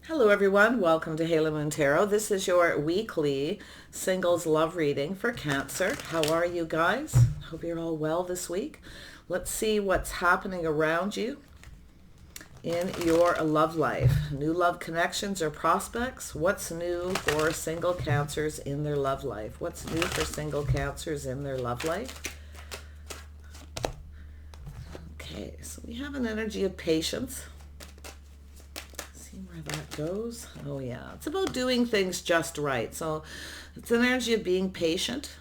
Hello everyone, welcome to Halo Moon Tarot. This is your weekly singles love reading for Cancer. How are you guys? Hope you're all well this week. Let's see what's happening around you in your love life. New love connections or prospects. What's new for single Cancers in their love life? What's new for single Cancers in their love life? Okay, so we have an energy of patience. Where that goes. Oh yeah, it's about doing things just right. So it's an energy of being patient.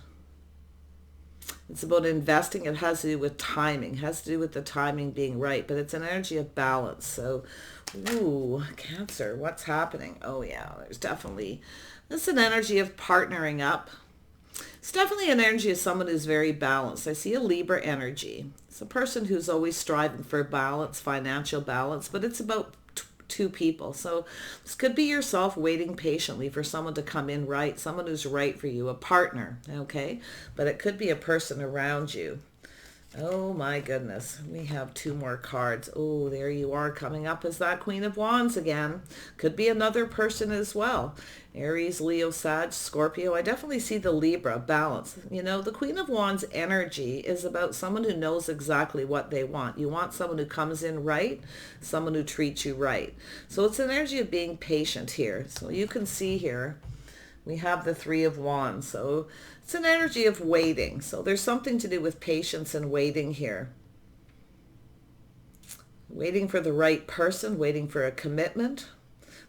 It's about investing. It has to do with timing. It has to do with the timing being right, but it's an energy of balance. So, ooh, Cancer, what's happening? Oh yeah, there's definitely, this is an energy of partnering up. It's definitely an energy of someone who's very balanced. I see a Libra energy. It's a person who's always striving for balance, financial balance, but it's about two people. So this could be yourself waiting patiently for someone to come in right, someone who's right for you, a partner, okay? But it could be a person around you. Oh my goodness, we have two more cards. Oh, there you are coming up as that Queen of Wands again. Could be another person as well. Aries, Leo, Sag, Scorpio. I definitely see the Libra balance. You know, the Queen of Wands energy is about someone who knows exactly what they want. You want someone who comes in right, someone who treats you right. So it's an energy of being patient here. So you can see here, we have the Three of Wands. So it's an energy of waiting. So there's something to do with patience and waiting here. Waiting for the right person, waiting for a commitment.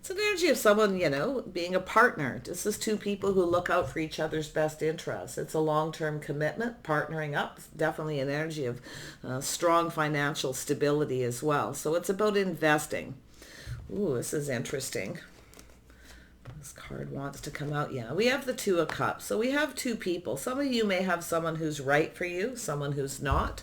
It's an energy of someone, you know, being a partner. This is two people who look out for each other's best interests. It's a long-term commitment, partnering up. It's definitely an energy of strong financial stability as well. So it's about investing. Ooh, this is interesting. This card wants to come out. Yeah, we have the Two of Cups. So we have two people. Some of you may have someone who's right for you, someone who's not.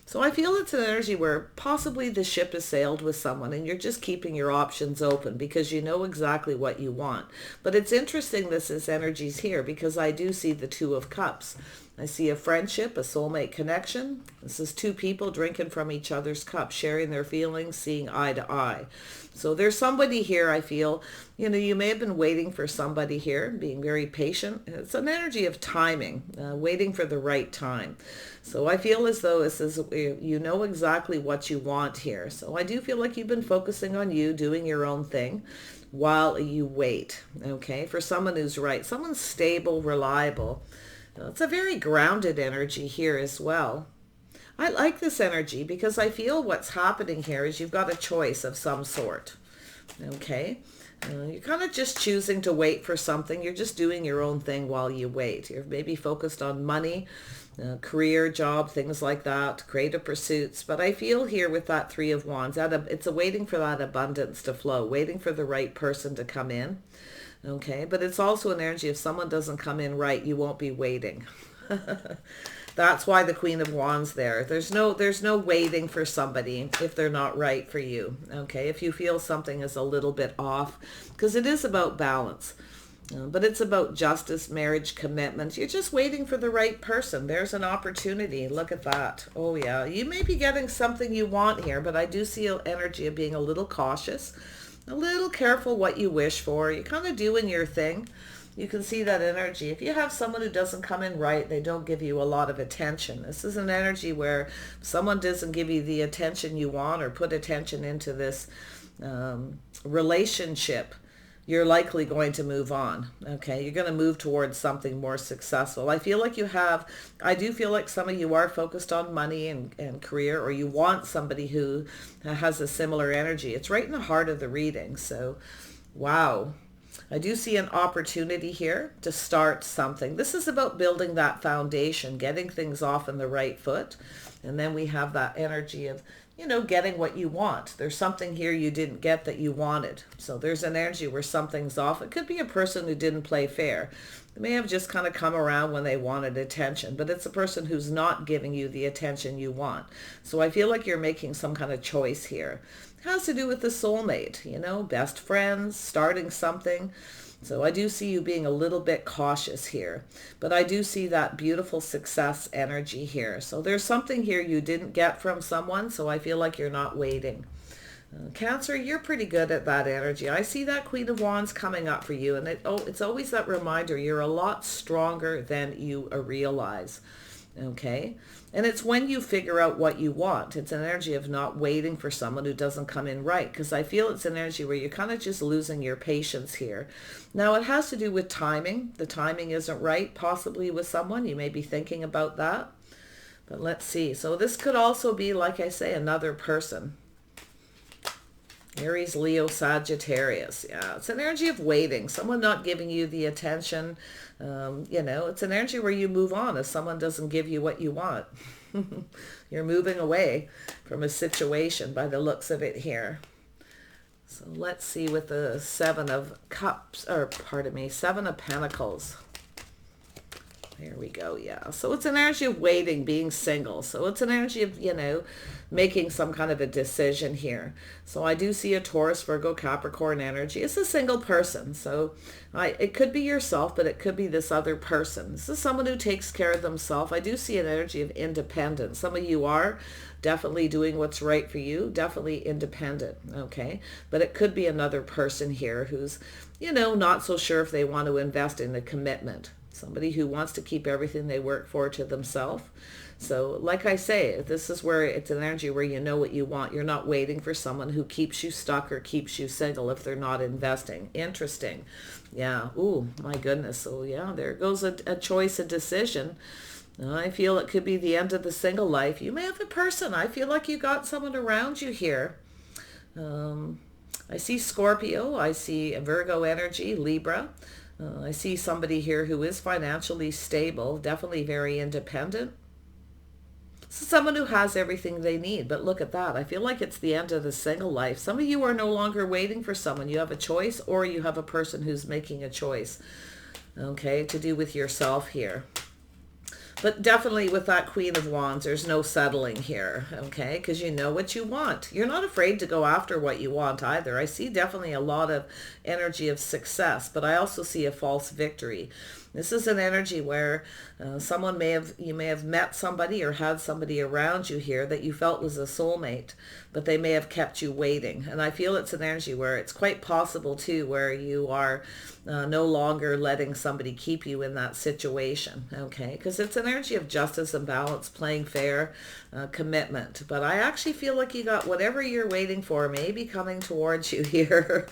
So I feel it's an energy where possibly the ship has sailed with someone and you're just keeping your options open because you know exactly what you want. But it's interesting this energy's here because I do see the Two of Cups. I see a friendship, a soulmate connection. This is two people drinking from each other's cup, sharing their feelings, seeing eye to eye. So there's somebody here, I feel, you know, you may have been waiting for somebody here, being very patient. It's an energy of timing, waiting for the right time. So I feel as though this is, you know exactly what you want here. So I do feel like you've been focusing on you, doing your own thing while you wait, okay, for someone who's right, someone stable, reliable. It's a very grounded energy here as well. I like this energy because I feel what's happening here is you've got a choice of some sort, okay? You're kind of just choosing to wait for something. You're just doing your own thing while you wait. You're maybe focused on money, career, job, things like that, creative pursuits. But I feel here with that Three of Wands, it's a waiting for that abundance to flow, waiting for the right person to come in. Okay, but it's also an energy if someone doesn't come in right, you won't be waiting. That's why the Queen of Wands there. There's no waiting for somebody if they're not right for you. Okay, if you feel something is a little bit off, because it is about balance. But it's about justice, marriage, commitment. You're just waiting for the right person. There's an opportunity. Look at that. Oh yeah, you may be getting something you want here, but I do see an energy of being a little cautious, a little careful what you wish for. You're kind of doing your thing. You can see that energy. If you have someone who doesn't come in right, they don't give you a lot of attention. This is an energy where someone doesn't give you the attention you want or put attention into this relationship, you're likely going to move on. Okay, you're going to move towards something more successful. I do feel like some of you are focused on money and career, or you want somebody who has a similar energy. It's right in the heart of the reading. So, wow. I do see an opportunity here to start something. This is about building that foundation, getting things off on the right foot. And then we have that energy of, you know, getting what you want. There's something here you didn't get that you wanted. So there's an energy where something's off. It could be a person who didn't play fair. They may have just kind of come around when they wanted attention, but it's a person who's not giving you the attention you want. So I feel like you're making some kind of choice here. It has to do with the soulmate, you know, best friends, starting something. So I do see you being a little bit cautious here, but I do see that beautiful success energy here. So there's something here you didn't get from someone, so I feel like you're not waiting. Cancer, you're pretty good at that energy. I see that Queen of Wands coming up for you, and it's always that reminder you're a lot stronger than you realize. Okay? And it's when you figure out what you want. It's an energy of not waiting for someone who doesn't come in right, because I feel it's an energy where you're kind of just losing your patience here. Now, it has to do with timing. The timing isn't right, possibly with someone. You may be thinking about that. But let's see. So this could also be, like I say, another person. Aries, Leo, Sagittarius. Yeah, it's an energy of waiting. Someone not giving you the attention. It's an energy where you move on if someone doesn't give you what you want. You're moving away from a situation by the looks of it here. So let's see with the Seven of Pentacles. There we go, yeah. So it's an energy of waiting, being single. So it's an energy of, making some kind of a decision here. So I do see a Taurus, Virgo, Capricorn energy. It's a single person. So it could be yourself, but it could be this other person. This is someone who takes care of themselves. I do see an energy of independence. Some of you are definitely doing what's right for you, definitely independent, okay? But it could be another person here who's, not so sure if they want to invest in the commitment. Somebody who wants to keep everything they work for to themselves. So like I say, this is where it's an energy where you know what you want. You're not waiting for someone who keeps you stuck or keeps you single if they're not investing. Interesting. Yeah. Ooh, my goodness. So yeah, there goes a choice, a decision. I feel it could be the end of the single life. You may have a person. I feel like you got someone around you here. I see Scorpio. I see a Virgo energy, Libra. I see somebody here who is financially stable, definitely very independent. This is someone who has everything they need. But look at that. I feel like it's the end of the single life. Some of you are no longer waiting for someone. You have a choice, or you have a person who's making a choice, okay, to do with yourself here. But definitely with that Queen of Wands, there's no settling here, okay? Because you know what you want. You're not afraid to go after what you want either. I see definitely a lot of energy of success, but I also see a false victory. This is an energy where you may have met somebody or had somebody around you here that you felt was a soulmate, but they may have kept you waiting. And I feel it's an energy where it's quite possible too, where you are no longer letting somebody keep you in that situation, okay? Because it's an energy of justice and balance, playing fair, commitment. But I actually feel like you got whatever you're waiting for maybe coming towards you here.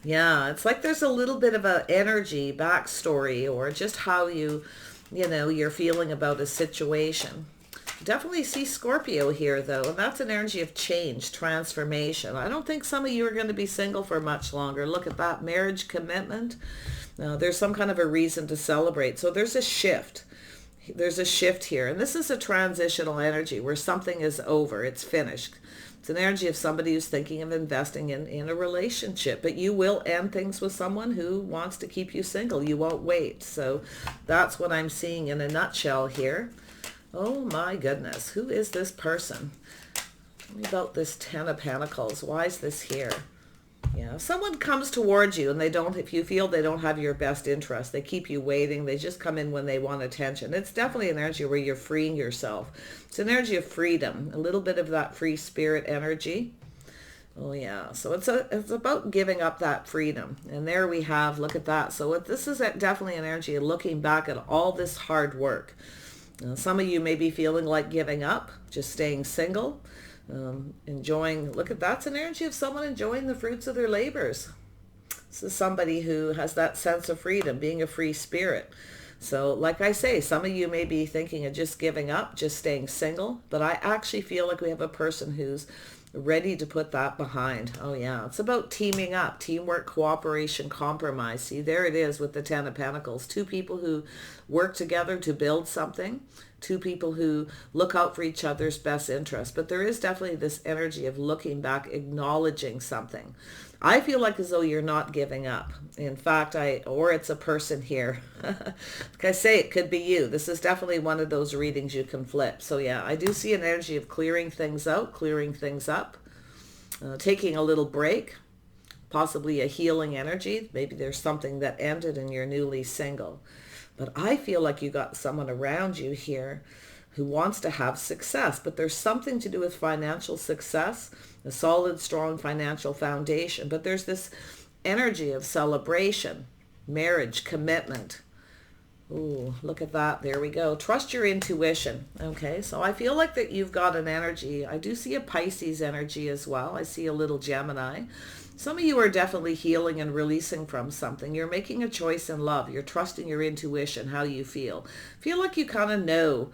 Yeah, it's like there's a little bit of an energy backstory, or just how you're feeling about a situation. Definitely see Scorpio here though, and that's an energy of change, transformation. I don't think some of you are going to be single for much longer. Look at that, marriage, commitment. There's some kind of a reason to celebrate. So there's a shift. There's a shift here, and this is a transitional energy where something is over, it's finished. It's an energy of somebody who's thinking of investing in a relationship, but you will end things with someone who wants to keep you single. You won't wait. So that's what I'm seeing in a nutshell here. Oh my goodness. Who is this person? Tell me about this Ten of Pentacles. Why is this here? Yeah, if someone comes towards you and if you feel they don't have your best interest, they keep you waiting, they just come in when they want attention. It's definitely an energy where you're freeing yourself. It's an energy of freedom, a little bit of that free spirit energy. Oh yeah, so it's about giving up that freedom. And there we have, look at that. So this is definitely an energy of looking back at all this hard work. Some of you may be feeling like giving up, just staying single. Enjoying, look at that's an energy of someone enjoying the fruits of their labors. This is somebody who has that sense of freedom, being a free spirit. So like I say, some of you may be thinking of just giving up, just staying single, but I actually feel like we have a person who's ready to put that behind. Oh yeah, it's about teaming up, teamwork, cooperation, compromise. See, there it is with the Ten of Pentacles. Two people who work together to build something. Two people who look out for each other's best interest. But there is definitely this energy of looking back, acknowledging something. I feel like as though you're not giving up. In fact, or it's a person here. Like I say, it could be you. This is definitely one of those readings you can flip. So yeah, I do see an energy of clearing things out, clearing things up, taking a little break, possibly a healing energy. Maybe there's something that ended and you're newly single. But I feel like you got someone around you here who wants to have success, but there's something to do with financial success, a solid, strong financial foundation. But there's this energy of celebration, marriage, commitment. Ooh, look at that. There we go. Trust your intuition. Okay, so I feel like that you've got an energy. I do see a Pisces energy as well. I see a little Gemini. Some of you are definitely healing and releasing from something. You're making a choice in love. You're trusting your intuition, how you feel. Feel like you kind of know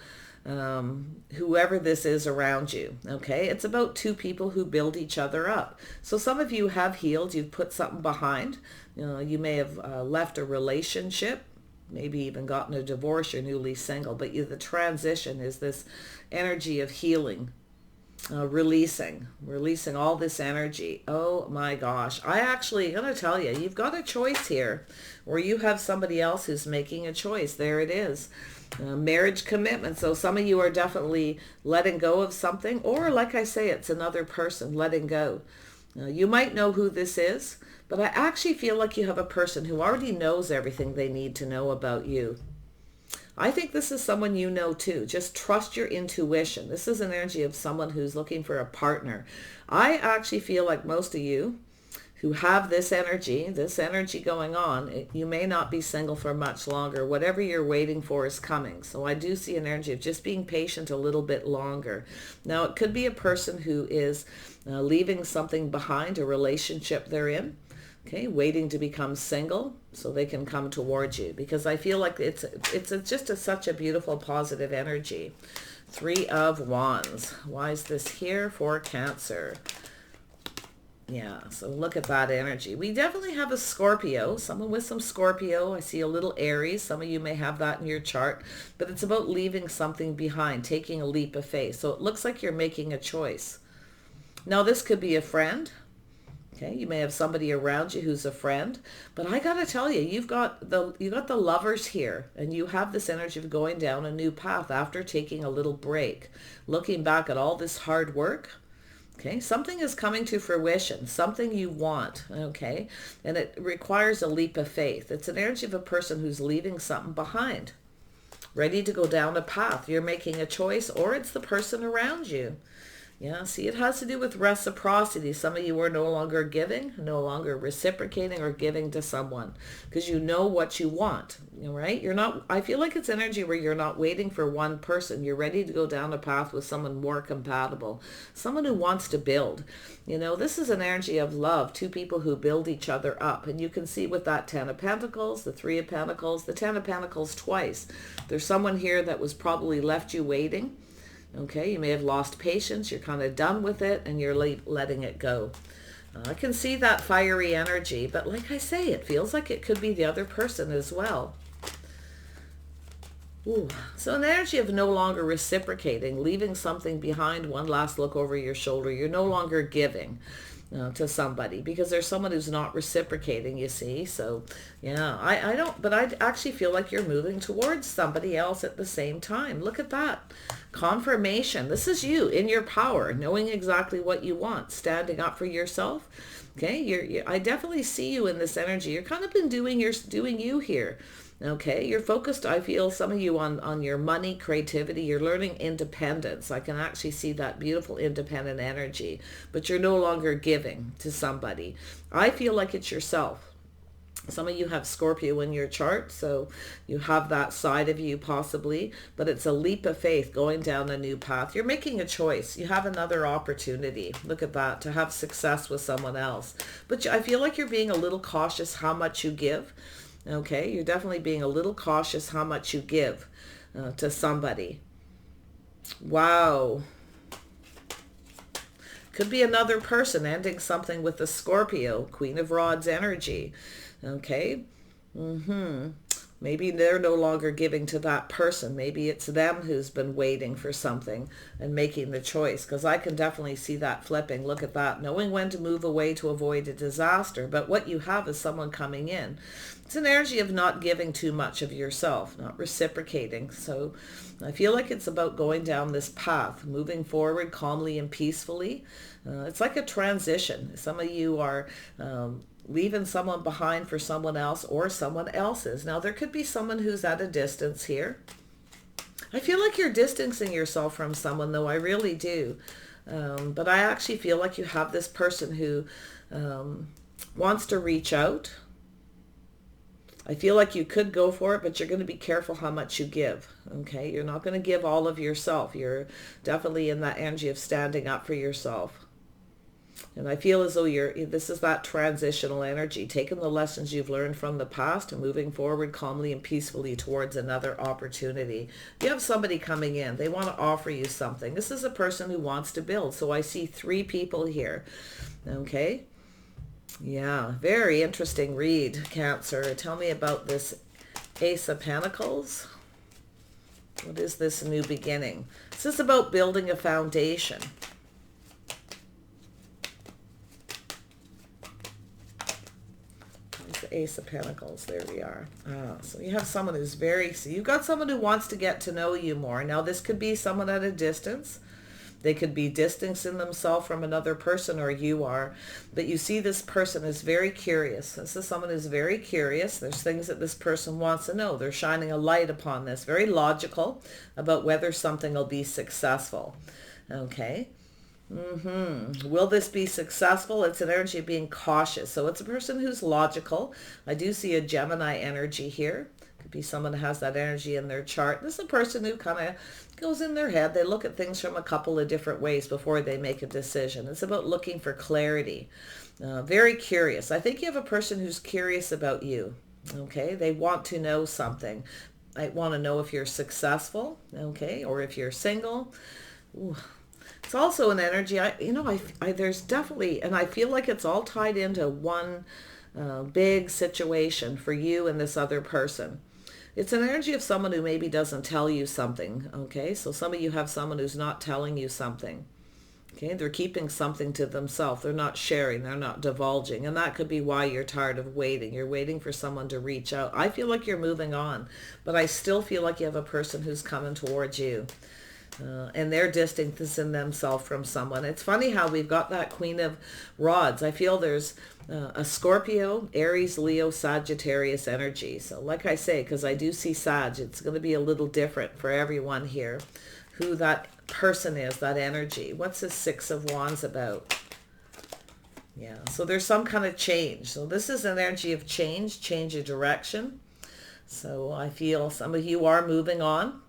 whoever this is around you. Okay, it's about two people who build each other up. So some of you have healed. You've put something behind. You may have left a relationship, maybe even gotten a divorce. You're newly single, but the transition is this energy of healing, releasing all this energy. Oh my gosh, I actually gonna tell you, you've got a choice here, or you have somebody else who's making a choice. There it is. Marriage commitment. So some of you are definitely letting go of something, or like I say, it's another person letting go. You might know who this is, but I actually feel like you have a person who already knows everything they need to know about you. I think this is someone you know too. Just trust your intuition. This is an energy of someone who's looking for a partner. I actually feel like most of you who have this energy going on, you may not be single for much longer. Whatever you're waiting for is coming. So I do see an energy of just being patient a little bit longer. Now, it could be a person who is leaving something behind, a relationship they're in, okay, waiting to become single so they can come towards you, because I feel like it's such a beautiful, positive energy. 3 of Wands. Why is this here for Cancer? Yeah, so look at that energy. We definitely have a Scorpio, someone with some Scorpio. I see a little Aries. Some of you may have that in your chart, but it's about leaving something behind, taking a leap of faith. So it looks like you're making a choice. Now, this could be a friend. Okay, you may have somebody around you who's a friend, but I got to tell you, you got the Lovers here, and you have this energy of going down a new path after taking a little break, looking back at all this hard work. Okay, something is coming to fruition, something you want, okay, and it requires a leap of faith. It's an energy of a person who's leaving something behind, ready to go down a path. You're making a choice, or it's the person around you. Yeah, see, it has to do with reciprocity. Some of you are no longer giving, no longer reciprocating or giving to someone because you know what you want, right? You're not, I feel like it's energy where you're not waiting for one person. You're ready to go down a path with someone more compatible, someone who wants to build. This is an energy of love, two people who build each other up. And you can see with that 10 of Pentacles, the 3 of Pentacles, the 10 of Pentacles twice. There's someone here that was probably left you waiting. Okay, you may have lost patience, you're kind of done with it, and you're letting it go. I can see that fiery energy, but like I say, it feels like it could be the other person as well. Ooh. So an energy of no longer reciprocating, leaving something behind, one last look over your shoulder. You're no longer giving to somebody because there's someone who's not reciprocating, you see. So yeah, I don't, but I actually feel like you're moving towards somebody else at the same time. Look at that. Confirmation. This is you in your power, knowing exactly what you want, standing up for yourself. Okay, I definitely see you in this energy. You're kind of been doing you here. Okay, you're focused, I feel, some of you on your money, creativity. You're learning independence. I can actually see that beautiful independent energy, but you're no longer giving to somebody. I feel like it's yourself. Some of you have Scorpio in your chart, so you have that side of you possibly, but it's a leap of faith going down a new path. You're making a choice. You have another opportunity. Look at that, to have success with someone else. But I feel like you're being a little cautious how much you give. Okay, you're definitely being a little cautious how much you give to somebody. Wow. Could be another person ending something with the Scorpio, Queen of Rods energy. Okay. Maybe they're no longer giving to that person. Maybe it's them who's been waiting for something and making the choice, because I can definitely see that flipping. Look at that. Knowing when to move away to avoid a disaster. But what you have is someone coming in. It's an energy of not giving too much of yourself, not reciprocating. So I feel like it's about going down this path, moving forward calmly and peacefully. It's like a transition. Some of you are leaving someone behind for someone else or someone else's. Now, there could be someone who's at a distance here. I feel like you're distancing yourself from someone, though. I really do. But I actually feel like you have this person who wants to reach out. I feel like you could go for it, but you're going to be careful how much you give. Okay, you're not going to give all of yourself. You're definitely in that energy of standing up for yourself. And I feel as though this is that transitional energy, taking the lessons you've learned from the past and moving forward calmly and peacefully towards another opportunity. You have somebody coming in. They want to offer you something. This is a person who wants to build. So I see 3 people here. Okay. Yeah, very interesting read, Cancer. Tell me about this Ace of Pentacles. What is this new beginning? This is about building a foundation. It's the Ace of Pentacles. There we are. So you have someone who's so you've got someone who wants to get to know you more. Now this could be someone at a distance. They could be distancing themselves from another person, or you are. But you see this person is very curious. This is someone who's very curious. There's things that this person wants to know. They're shining a light upon this. Very logical about whether something will be successful. Okay. Will this be successful? It's an energy of being cautious. So it's a person who's logical. I do see a Gemini energy here. Could be someone who has that energy in their chart. This is a person who kind of goes in their head. They look at things from a couple of different ways before they make a decision. It's about looking for clarity. Very curious. I think you have a person who's curious about you. Okay, they want to know something. I want to know if you're successful. Okay, or if you're single. Ooh. It's also an energy. There's definitely, and I feel like it's all tied into one big situation for you and this other person. It's an energy of someone who maybe doesn't tell you something, okay? So some of you have someone who's not telling you something, okay? They're keeping something to themselves. They're not sharing. They're not divulging. And that could be why you're tired of waiting. You're waiting for someone to reach out. I feel like you're moving on, but I still feel like you have a person who's coming towards you. And they're distancing themselves from someone. It's funny how we've got that Queen of Rods. I feel there's a Scorpio, Aries, Leo, Sagittarius energy. So like I say, because I do see Sag, it's going to be a little different for everyone here, who that person is, that energy. What's the 6 of Wands about? Yeah, so there's some kind of change. So this is an energy of change of direction. So I feel some of you are moving on.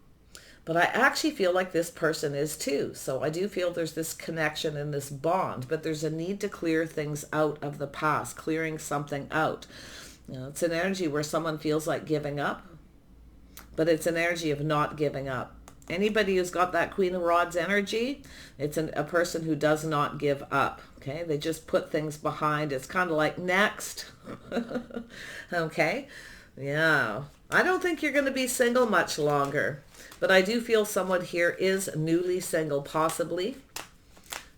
But I actually feel like this person is too. So I do feel there's this connection and this bond, but there's a need to clear things out of the past, clearing something out. It's an energy where someone feels like giving up, but it's an energy of not giving up. Anybody who's got that Queen of Rods energy, it's a person who does not give up. Okay, they just put things behind. It's kind of like next. Okay, yeah. I don't think you're going to be single much longer. But I do feel someone here is newly single, possibly.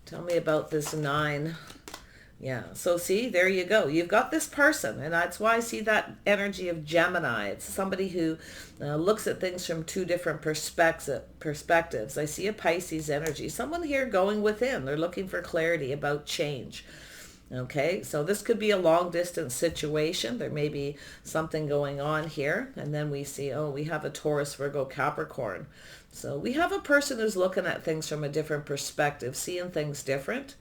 Tell me about this 9. Yeah, so see, there you go. You've got this person, and that's why I see that energy of Gemini. It's somebody who looks at things from 2 different perspectives. I see a Pisces energy. Someone here going within. They're looking for clarity about change. Okay, so this could be a long distance situation. There may be something going on here. And then we see, we have a Taurus, Virgo, Capricorn. So we have a person who's looking at things from a different perspective, seeing things different.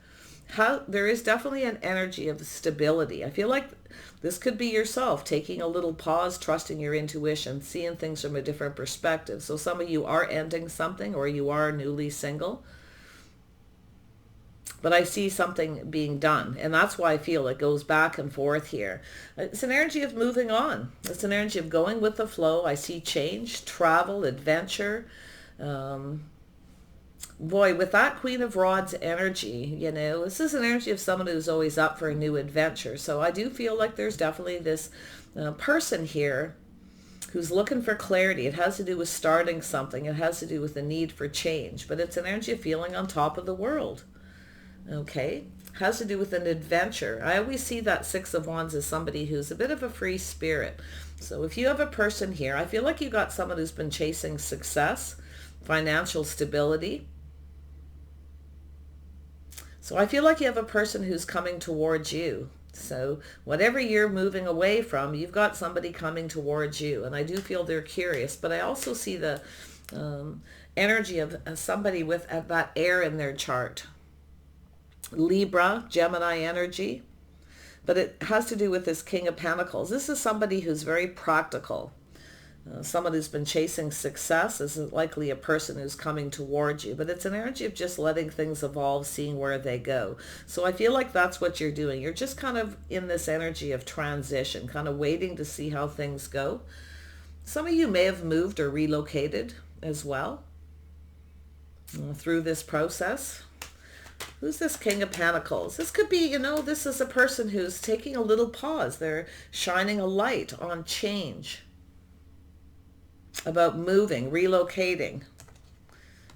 There is definitely an energy of stability. I feel like this could be yourself taking a little pause, trusting your intuition, seeing things from a different perspective. So some of you are ending something, or you are newly single. But I see something being done. And that's why I feel it goes back and forth here. It's an energy of moving on. It's an energy of going with the flow. I see change, travel, adventure. Boy, with that Queen of Rods energy, this is an energy of someone who's always up for a new adventure. So I do feel like there's definitely this person here who's looking for clarity. It has to do with starting something. It has to do with the need for change. But it's an energy of feeling on top of the world. Okay, has to do with an adventure. I always see that 6 of Wands as somebody who's a bit of a free spirit. So if you have a person here, I feel like you got someone who's been chasing success, financial stability. So I feel like you have a person who's coming towards you. So whatever you're moving away from, you've got somebody coming towards you. And I do feel they're curious, but I also see the energy of somebody with that air in their chart. Libra, Gemini energy. But it has to do with this King of Pentacles. This is somebody who's very practical. Someone who's been chasing success. This is likely a person who's coming towards you. But it's an energy of just letting things evolve, seeing where they go. So I feel like that's what you're doing. You're just kind of in this energy of transition, kind of waiting to see how things go. Some of you may have moved or relocated as well through this process. Who's this King of Pentacles? This could be, this is a person who's taking a little pause. They're shining a light on change, about moving, relocating.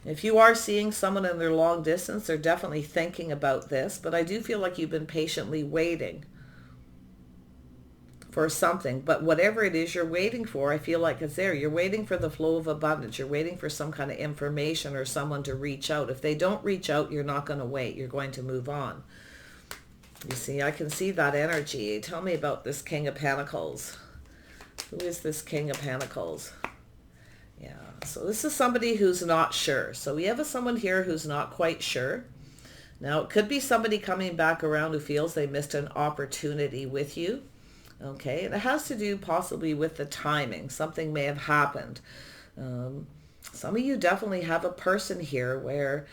If you are seeing someone in their long distance, they're definitely thinking about this, but I do feel like you've been patiently waiting for something. But whatever it is you're waiting for, I feel like it's there. You're waiting for the flow of abundance. You're waiting for some kind of information or someone to reach out. If they don't reach out, you're not going to wait. You're going to move on. You see, I can see that energy. Tell me about this King of Pentacles. Who is this King of Pentacles? Yeah, so this is somebody who's not sure. So we have someone here who's not quite sure. Now, it could be somebody coming back around who feels they missed an opportunity with you. Okay, and it has to do possibly with the timing. Something may have happened. Some of you definitely have a person here where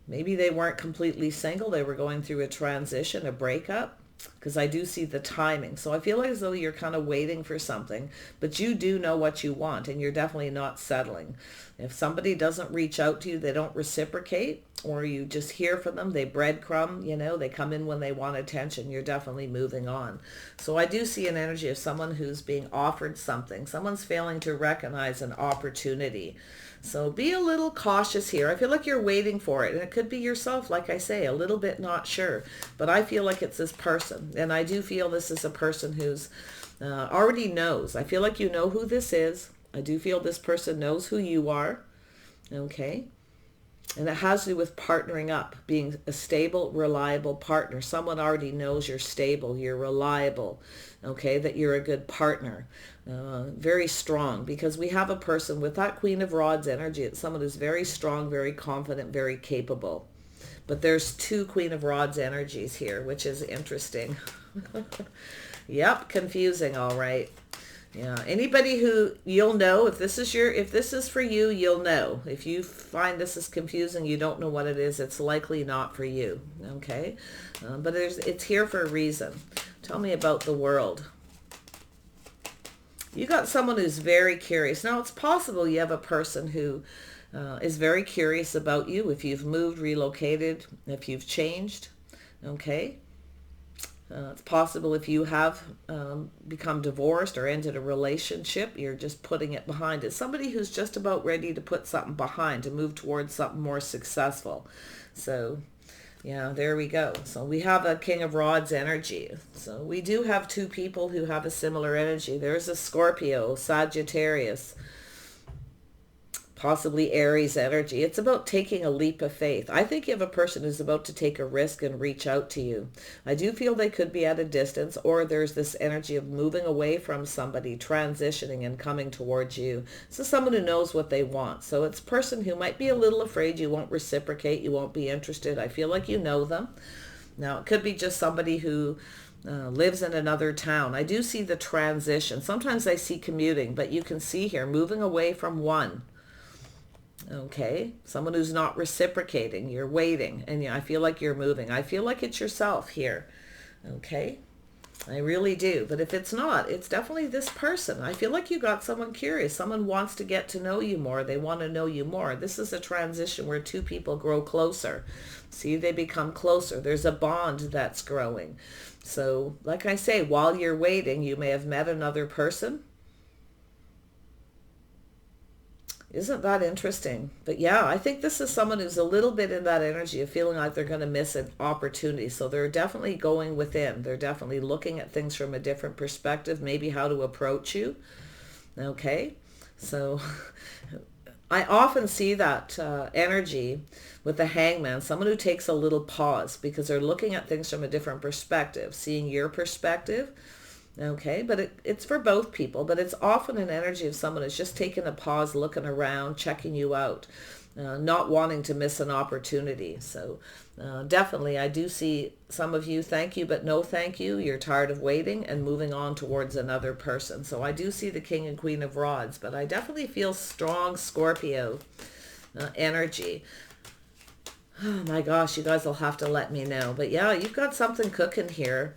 maybe they weren't completely single. They were going through a transition, a breakup, because I do see the timing. So I feel like as though you're kind of waiting for something, but you do know what you want, and you're definitely not settling. If somebody doesn't reach out to you, they don't reciprocate, or you just hear from them, they breadcrumb, they come in when they want attention, you're definitely moving on. So I do see an energy of someone who's being offered something. Someone's failing to recognize an opportunity. So be a little cautious here. I feel like you're waiting for it. And it could be yourself, like I say, a little bit not sure. But I feel like it's this person. And I do feel this is a person who's already knows. I feel like you know who this is. I do feel this person knows who you are. Okay. And it has to do with partnering up, being a stable, reliable partner. Someone already knows you're stable, you're reliable, okay, that you're a good partner. Very strong, because we have a person with that Queen of Rods energy. It's someone who's very strong, very confident, very capable. But there's two Queen of Rods energies here, which is interesting. Yep, confusing, all right. Yeah, anybody who you'll know, if this is for you, you'll know. If you find this is confusing, you don't know what it is, it's likely not for you, okay? But it's here for a reason. Tell me about the world. You got someone who's very curious. Now, it's possible you have a person who is very curious about you, if you've moved, relocated, if you've changed, okay? It's possible if you have become divorced or ended a relationship, you're just putting it behind. It's somebody who's just about ready to put something behind, to move towards something more successful. So, yeah, there we go. So we have a King of Rods energy. So we do have two people who have a similar energy. There's a Scorpio, Sagittarius, possibly Aries energy. It's about taking a leap of faith. I think you have a person who's about to take a risk and reach out to you. I do feel they could be at a distance, or there's this energy of moving away from somebody, transitioning and coming towards you. This is someone who knows what they want. So it's a person who might be a little afraid you won't reciprocate, you won't be interested. I feel like you know them. Now, it could be just somebody who lives in another town. I do see the transition. Sometimes I see commuting, but you can see here moving away from one. Okay, someone who's not reciprocating, you're waiting, and I feel like you're moving. I feel like it's yourself here. Okay, I really do. But if it's not, it's definitely this person. I feel like you got someone curious. Someone wants to get to know you more. They want to know you more. This is a transition where two people grow closer. See, they become closer. There's a bond that's growing. So, like I say, while you're waiting, you may have met another person. Isn't that interesting? But yeah, I think this is someone who's a little bit in that energy of feeling like they're going to miss an opportunity. So they're definitely going within. They're definitely looking at things from a different perspective, maybe how to approach you. Okay, so I often see that energy with the Hangman, someone who takes a little pause because they're looking at things from a different perspective, seeing your perspective. Okay, but it's for both people, but it's often an energy of someone who's just taking a pause, looking around, checking you out, not wanting to miss an opportunity. So definitely, I do see some of you, thank you, but no thank you. You're tired of waiting and moving on towards another person. So I do see the King and Queen of Rods, but I definitely feel strong Scorpio energy. Oh my gosh, you guys will have to let me know. But yeah, you've got something cooking here.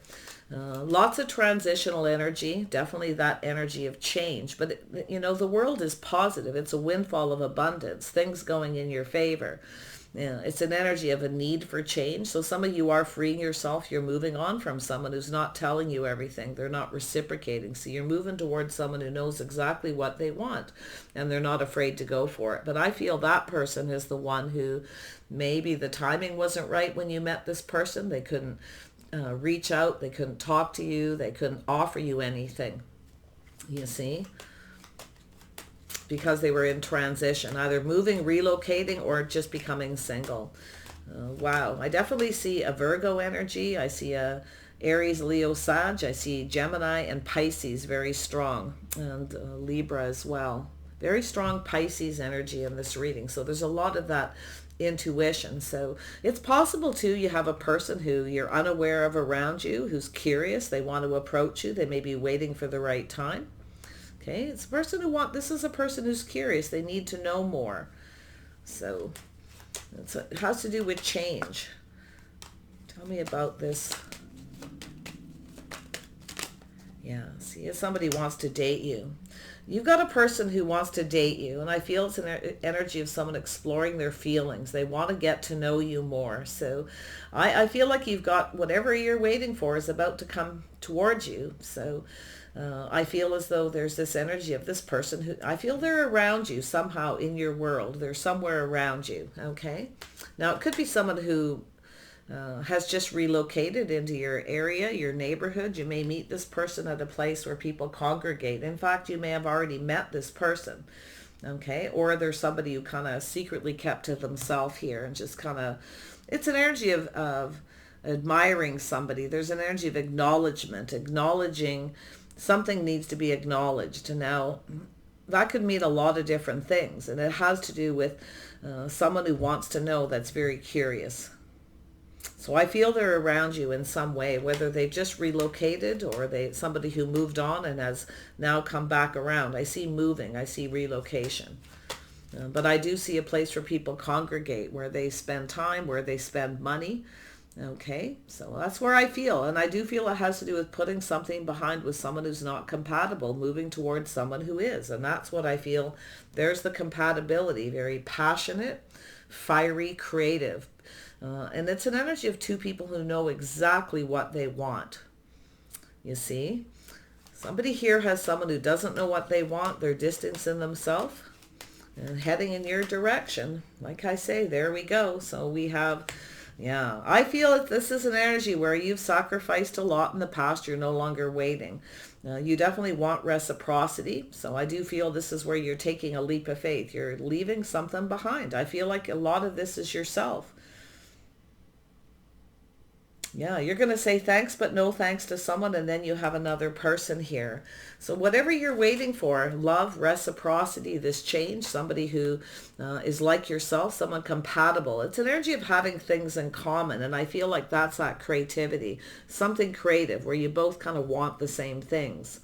Lots of transitional energy, definitely that energy of change. But, the world is positive. It's a windfall of abundance, things going in your favor. Yeah, it's an energy of a need for change. So some of you are freeing yourself. You're moving on from someone who's not telling you everything. They're not reciprocating. So you're moving towards someone who knows exactly what they want and they're not afraid to go for it. But I feel that person is the one who maybe the timing wasn't right when you met this person. They couldn't reach out. They couldn't talk to you. They couldn't offer you anything. You see? Because they were in transition, either moving, relocating, or just becoming single. Wow. I definitely see a Virgo energy. I see a Aries, Leo, Sag. I see Gemini and Pisces very strong, and Libra as well. Very strong Pisces energy in this reading. So there's a lot of that intuition. So it's possible too you have a person who you're unaware of around you who's curious. They want to approach you. They may be waiting for the right time. Okay, it's a person this is a person who's curious. They need to know more. So it has to do with change. Tell me about this. Yeah, see, if somebody wants to date you. You've got a person who wants to date you, and I feel it's an energy of someone exploring their feelings. They want to get to know you more. So I feel like you've got whatever you're waiting for is about to come towards you. So I feel as though there's this energy of this person who I feel they're around you somehow in your world. They're somewhere around you. Okay. Now it could be someone who has just relocated into your area, your neighborhood. You may meet this person at a place where people congregate. In fact, you may have already met this person. Okay. Or there's somebody who kind of secretly kept to themselves here and just kind of, it's an energy of admiring somebody. There's an energy of acknowledgement, acknowledging something needs to be acknowledged. And now that could mean a lot of different things. And it has to do with someone who wants to know, that's very curious. So I feel they're around you in some way, whether they've just relocated or somebody who moved on and has now come back around. I see moving, I see relocation. But I do see a place where people congregate, where they spend time, where they spend money. Okay, so that's where I feel. And I do feel it has to do with putting something behind with someone who's not compatible, moving towards someone who is. And that's what I feel. There's the compatibility, very passionate, fiery, creative. And it's an energy of two people who know exactly what they want. You see? Somebody here has someone who doesn't know what they want. They're distancing themselves and heading in your direction. Like I say, there we go. So we have, yeah, I feel that this is an energy where you've sacrificed a lot in the past. You're no longer waiting. You definitely want reciprocity. So I do feel this is where you're taking a leap of faith. You're leaving something behind. I feel like a lot of this is yourself. Yeah, you're going to say thanks, but no thanks to someone, and then you have another person here. So whatever you're waiting for, love, reciprocity, this change, somebody who is like yourself, someone compatible. It's an energy of having things in common, and I feel like that's that creativity, something creative where you both kind of want the same things.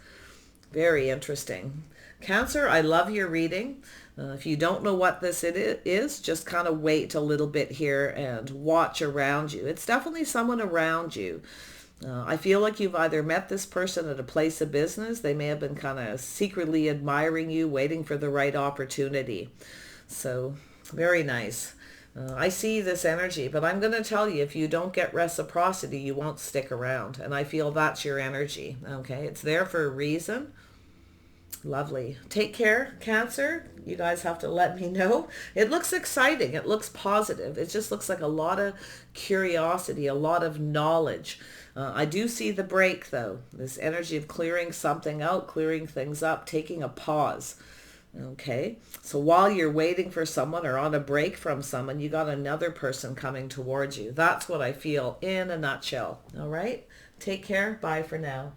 Very interesting. Cancer, I love your reading. If you don't know what this is, just kind of wait a little bit here and watch around you. It's definitely someone around you. I feel like you've either met this person at a place of business. They may have been kind of secretly admiring you, waiting for the right opportunity. So very nice. I see this energy, but I'm going to tell you, if you don't get reciprocity, you won't stick around. And I feel that's your energy. Okay, it's there for a reason. Lovely. Take care, Cancer. You guys have to let me know. It looks exciting. It looks positive. It just looks like a lot of curiosity, a lot of knowledge. I do see the break, though. This energy of clearing something out, clearing things up, taking a pause. Okay. So while you're waiting for someone or on a break from someone, you got another person coming towards you. That's what I feel in a nutshell. All right. Take care. Bye for now.